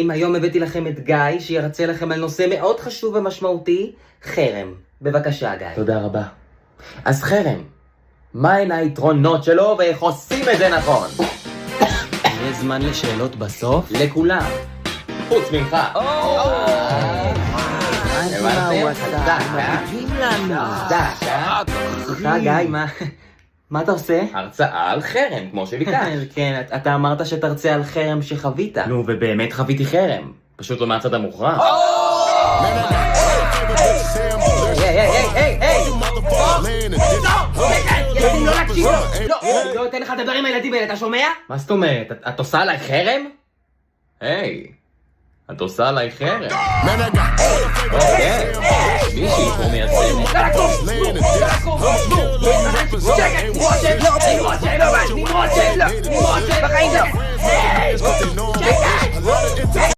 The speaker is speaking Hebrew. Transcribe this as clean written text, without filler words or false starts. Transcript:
ילדים, היום הבאתי לכם את גיא שירצה לכם על נושא מאוד חשוב ומשמעותי, חרם. בבקשה גיא. תודה רבה. אז חרם, מהן היתרונות שלו ואיך עושים את זה נכון? יש זמן לשאלות בסוף? לכולם. חוץ ממך. סליחה גיא, מה אתה עושה? הרצאה על חרם, כמו שביקשת. כן, אתה אמרת שתרצה על חרם שחווית. נו, ובאמת חוויתי חרם. פשוט לא מהצד המוכרע. ילדים, לא להקשיב לו! לא אתן לך לדבר עם הילדים האלה, אתה שומע? מה זאת אומרת? את עושה עליי חרם? היי, את עושה עליי חרם. כן, מישהי פה מייצרת. נמרוד שלו! בחיים לא!